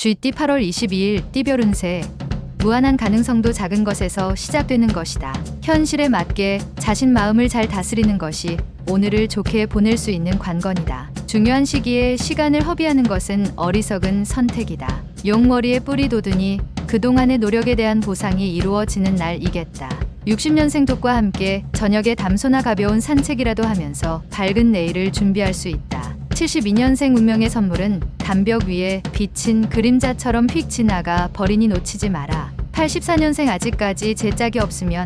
쥐띠 8월 22일 띠별 운세. 무한한 가능성도 작은 것에서 시작되는 것이다. 현실에 맞게 자신 마음을 잘 다스리는 것이 오늘을 좋게 보낼 수 있는 관건이다. 중요한 시기에 시간을 허비하는 것은 어리석은 선택이다. 용머리에 뿌리 돋으니 그동안의 노력에 대한 보상이 이루어지는 날이겠다. 60년생 톡과 함께 저녁에 담소나 가벼운 산책이라도 하면서 밝은 내일을 준비할 수 있다. 72년생 운명의 선물은 담벽 위에 비친 그림자처럼 휙 지나가 버리니 놓치지 마라. 84년생 아직까지 제짝이 없으면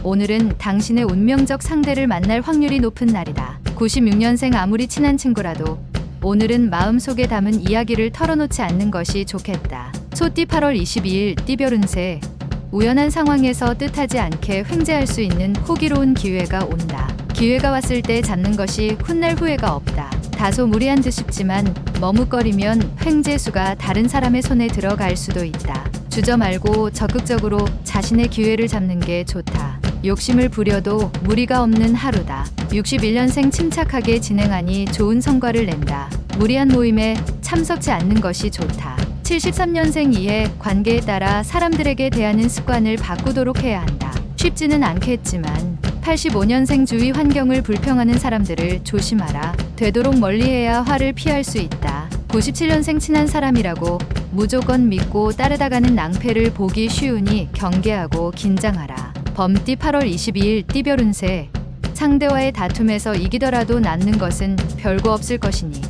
오늘은 당신의 운명적 상대를 만날 확률이 높은 날이다. 96년생 아무리 친한 친구라도 오늘은 마음속에 담은 이야기를 털어놓지 않는 것이 좋겠다. 소띠 8월 22일 띠별 운세. 우연한 상황에서 뜻하지 않게 횡재할 수 있는 호기로운 기회가 온다. 기회가 왔을 때 잡는 것이 훗날 후회가 없다. 다소 무리한 듯 싶지만 머뭇거리면 횡재수가 다른 사람의 손에 들어갈 수도 있다. 주저 말고 적극적으로 자신의 기회를 잡는 게 좋다. 욕심을 부려도 무리가 없는 하루다. 61년생 침착하게 진행하니 좋은 성과를 낸다. 무리한 모임에 참석지 않는 것이 좋다. 73년생 이해 관계에 따라 사람들에게 대하는 습관을 바꾸도록 해야 한다. 쉽지는 않겠지만 85년생 주위 환경을 불평하는 사람들을 조심하라. 되도록 멀리해야 화를 피할 수 있다. 97년생 친한 사람이라고 무조건 믿고 따르다가는 낭패를 보기 쉬우니 경계하고 긴장하라. 범띠 8월 22일 띠별 운세. 상대와의 다툼에서 이기더라도 남는 것은 별거 없을 것이니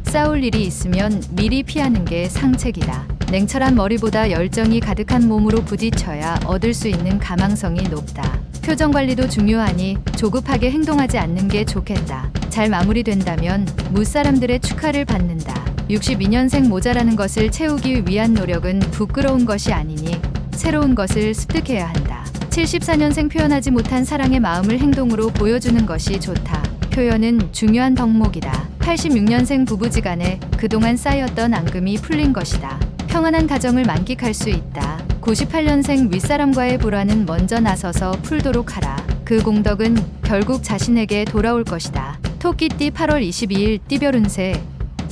싸울 일이 있으면 미리 피하는 게 상책이다. 냉철한 머리보다 열정이 가득한 몸으로 부딪혀야 얻을 수 있는 가망성이 높다. 표정 관리도 중요하니 조급하게 행동하지 않는 게 좋겠다. 잘 마무리된다면 무사람들의 축하를 받는다. 62년생 모자라는 것을 채우기 위한 노력은 부끄러운 것이 아니니 새로운 것을 습득해야 한다. 74년생 표현하지 못한 사랑의 마음을 행동으로 보여주는 것이 좋다. 표현은 중요한 덕목이다. 86년생 부부지간에 그동안 쌓였던 앙금이 풀린 것이다. 평안한 가정을 만끽할 수 있다. 98년생 윗사람과의 불화는 먼저 나서서 풀도록 하라. 그 공덕은 결국 자신에게 돌아올 것이다. 토끼띠 8월 22일 띠별 운세.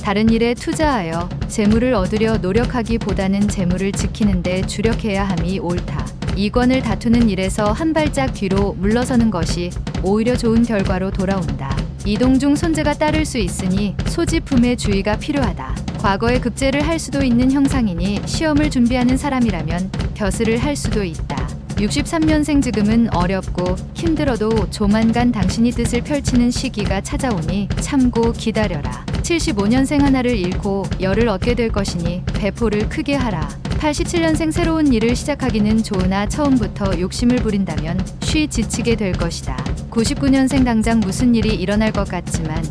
다른 일에 투자하여 재물을 얻으려 노력하기보다는 재물을 지키는 데 주력해야 함이 옳다. 이권을 다투는 일에서 한 발짝 뒤로 물러서는 것이 오히려 좋은 결과로 돌아온다. 이동 중 손재가 따를 수 있으니 소지품에 주의가 필요하다. 과거에 급제를 할 수도 있는 형상이니 시험을 준비하는 사람이라면 겨슬을 할 수도 있다. 63년생 지금은 어렵고 힘들어도 조만간 당신이 뜻을 펼치는 시기가 찾아오니 참고 기다려라. 75년생 하나를 잃고 열을 얻게 될 것이니 배포를 크게 하라. 87년생 새로운 일을 시작하기는 좋으나 처음부터 욕심을 부린다면 쉬 지치게 될 것이다. 99년생 당장 무슨 일이 일어날 것 같지만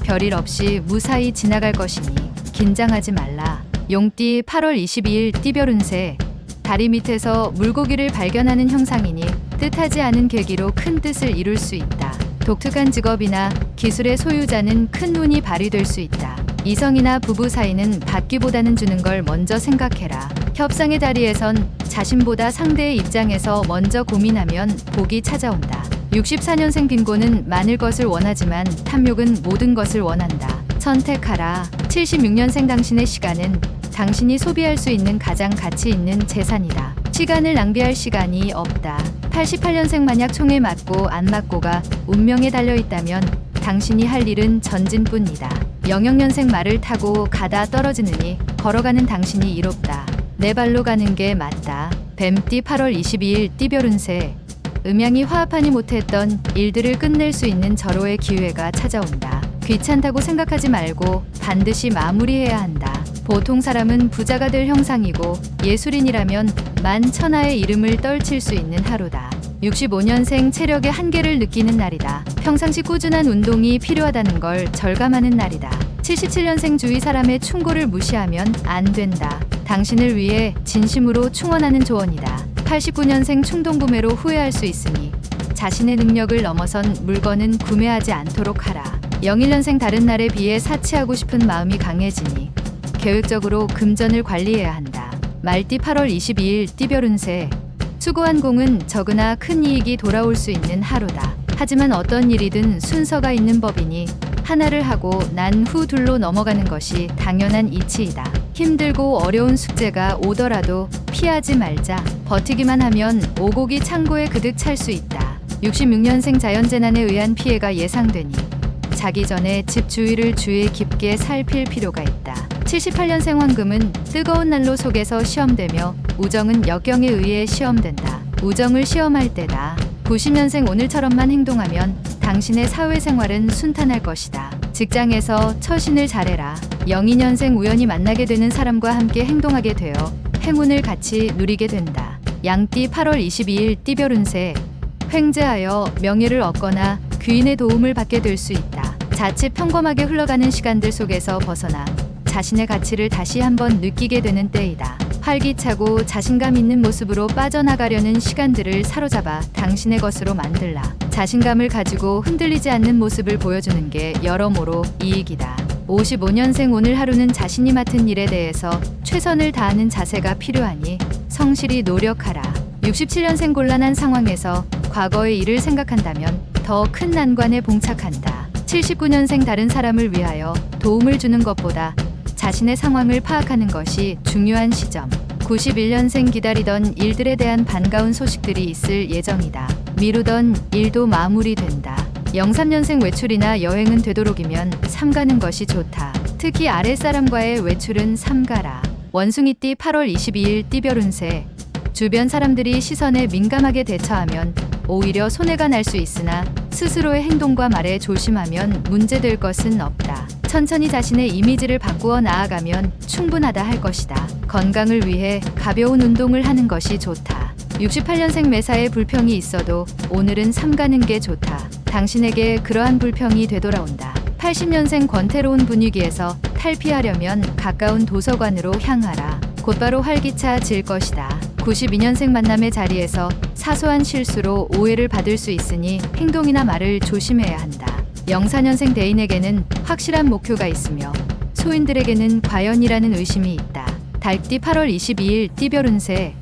별일 없이 무사히 지나갈 것이니 긴장하지 말라. 용띠 8월 22일 띠별 운세. 다리 밑에서 물고기를 발견하는 형상이니 뜻하지 않은 계기로 큰 뜻을 이룰 수 있다. 독특한 직업이나 기술의 소유자는 큰 운이 발휘될 수 있다. 이성이나 부부 사이는 받기보다는 주는 걸 먼저 생각해라. 협상의 자리에선 자신보다 상대의 입장에서 먼저 고민하면 복이 찾아온다. 64년생 빙고는 많을 것을 원하지만 탐욕은 모든 것을 원한다. 선택하라. 76년생 당신의 시간은 당신이 소비할 수 있는 가장 가치 있는 재산이다. 시간을 낭비할 시간이 없다. 88년생 만약 총에 맞고 안 맞고가 운명에 달려있다면 당신이 할 일은 전진뿐이다. 00년생 말을 타고 가다 떨어지느니 걸어가는 당신이 이롭다. 내 발로 가는 게 맞다. 뱀띠 8월 22일 띠별 운세. 음양이 화합하니 못했던 일들을 끝낼 수 있는 절호의 기회가 찾아온다. 귀찮다고 생각하지 말고 반드시 마무리해야 한다. 보통 사람은 부자가 될 형상이고 예술인이라면 만천하의 이름을 떨칠 수 있는 하루다. 65년생 체력의 한계를 느끼는 날이다. 평상시 꾸준한 운동이 필요하다는 걸 절감하는 날이다. 77년생 주위 사람의 충고를 무시하면 안 된다. 당신을 위해 진심으로 충원하는 조언이다. 89년생 충동구매로 후회할 수 있으니 자신의 능력을 넘어선 물건은 구매하지 않도록 하라. 01년생 다른 날에 비해 사치하고 싶은 마음이 강해지니 계획적으로 금전을 관리해야 한다. 말띠 8월 22일 띠별 운세. 수고한 공은 적으나 큰 이익이 돌아올 수 있는 하루다. 하지만 어떤 일이든 순서가 있는 법이니 하나를 하고 난 후 둘로 넘어가는 것이 당연한 이치이다. 힘들고 어려운 숙제가 오더라도 피하지 말자. 버티기만 하면 오곡이 창고에 그득 찰 수 있다. 66년생 자연재난에 의한 피해가 예상되니 자기 전에 집 주위를 주의 깊게 살필 필요가 있다. 78년생 황금은 뜨거운 난로 속에서 시험되며 우정은 역경에 의해 시험된다. 우정을 시험할 때다. 90년생 오늘처럼만 행동하면 당신의 사회생활은 순탄할 것이다. 직장에서 처신을 잘해라. 02년생 우연히 만나게 되는 사람과 함께 행동하게 되어 행운을 같이 누리게 된다. 양띠 8월 22일 띠별 운세. 횡재하여 명예를 얻거나 귀인의 도움을 받게 될 수 있다. 자칫 평범하게 흘러가는 시간들 속에서 벗어나 자신의 가치를 다시 한번 느끼게 되는 때이다. 활기차고 자신감 있는 모습으로 빠져나가려는 시간들을 사로잡아 당신의 것으로 만들라. 자신감을 가지고 흔들리지 않는 모습을 보여주는 게 여러모로 이익이다. 55년생 오늘 하루는 자신이 맡은 일에 대해서 최선을 다하는 자세가 필요하니 성실히 노력하라. 67년생 곤란한 상황에서 과거의 일을 생각한다면 더 큰 난관에 봉착한다. 79년생 다른 사람을 위하여 도움을 주는 것보다 자신의 상황을 파악하는 것이 중요한 시점. 91년생 기다리던 일들에 대한 반가운 소식들이 있을 예정이다. 미루던 일도 마무리된다. 03년생 외출이나 여행은 되도록이면 삼가는 것이 좋다. 특히 아랫사람과의 외출은 삼가라. 원숭이띠 8월 22일 띠별 운세. 주변 사람들이 시선에 민감하게 대처하면 오히려 손해가 날 수 있으나 스스로의 행동과 말에 조심하면 문제될 것은 없다. 천천히 자신의 이미지를 바꾸어 나아가면 충분하다 할 것이다. 건강을 위해 가벼운 운동을 하는 것이 좋다. 68년생 매사에 불평이 있어도 오늘은 삼가는 게 좋다. 당신에게 그러한 불평이 되돌아온다. 80년생 권태로운 분위기에서 탈피하려면 가까운 도서관으로 향하라. 곧바로 활기차질 것이다. 92년생 만남의 자리에서 사소한 실수로 오해를 받을 수 있으니 행동이나 말을 조심해야 한다. 04년생 대인에게는 확실한 목표가 있으며 소인들에게는 과연이라는 의심이 있다. 달띠 8월 22일 띠별 운세.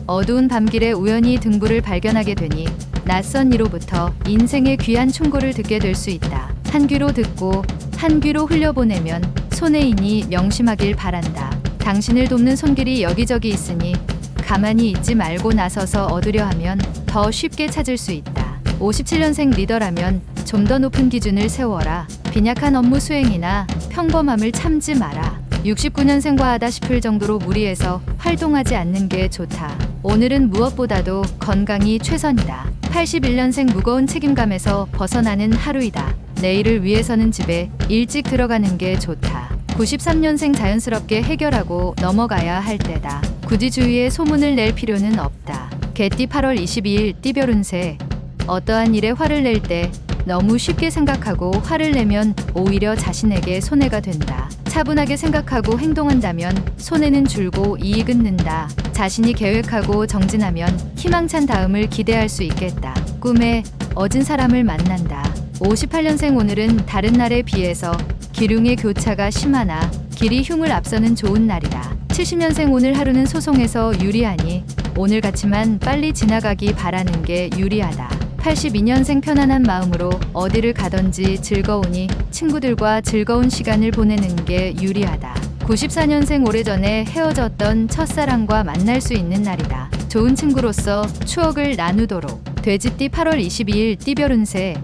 어두운 밤길에 우연히 등불을 발견하게 되니 낯선 이로부터 인생의 귀한 충고를 듣게 될 수 있다. 한 귀로 듣고 한 귀로 흘려보내면 손해이니 명심하길 바란다. 당신을 돕는 손길이 여기저기 있으니 가만히 있지 말고 나서서 얻으려 하면 더 쉽게 찾을 수 있다. 57년생 리더라면 좀 더 높은 기준을 세워라. 빈약한 업무 수행이나 평범함을 참지 마라. 69년생 과하다 싶을 정도로 무리해서 활동하지 않는 게 좋다. 오늘은 무엇보다도 건강이 최선이다. 81년생 무거운 책임감에서 벗어나는 하루이다. 내일을 위해서는 집에 일찍 들어가는 게 좋다. 93년생 자연스럽게 해결하고 넘어가야 할 때다. 굳이 주위에 소문을 낼 필요는 없다. 개띠 8월 22일 띠별 운세. 어떠한 일에 화를 낼 때 너무 쉽게 생각하고 화를 내면 오히려 자신에게 손해가 된다. 차분하게 생각하고 행동한다면 손해는 줄고 이익은 는다. 자신이 계획하고 정진하면 희망찬 다음을 기대할 수 있겠다. 꿈에 얻은 사람을 만난다. 58년생 오늘은 다른 날에 비해서 기륭의 교차가 심하나 길이 흉을 앞서는 좋은 날이다. 70년생 오늘 하루는 소송에서 유리하니 오늘같이만 빨리 지나가기 바라는 게 유리하다. 82년생 편안한 마음으로 어디를 가든지 즐거우니 친구들과 즐거운 시간을 보내는 게 유리하다. 94년생 오래전에 헤어졌던 첫사랑과 만날 수 있는 날이다. 좋은 친구로서 추억을 나누도록. 돼지띠 8월 22일 띠별 운세.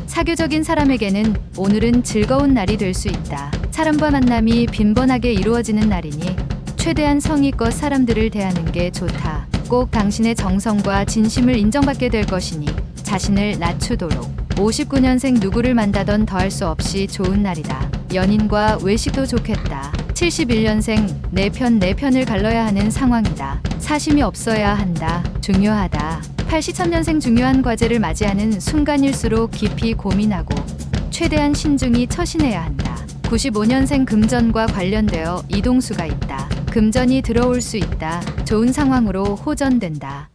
사교적인 사람에게는 오늘은 즐거운 날이 될 수 있다. 사람과 만남이 빈번하게 이루어지는 날이니 최대한 성의껏 사람들을 대하는 게 좋다. 꼭 당신의 정성과 진심을 인정받게 될 것이니 자신을 낮추도록. 59년생 누구를 만나던 더할 수 없이 좋은 날이다. 연인과 외식도 좋겠다. 71년생 내 편을 갈러야 하는 상황이다. 사심이 없어야 한다. 중요하다. 83년생 중요한 과제를 맞이하는 순간일수록 깊이 고민하고 최대한 신중히 처신해야 한다. 95년생 금전과 관련되어 이동수가 있다. 금전이 들어올 수 있다. 좋은 상황으로 호전된다.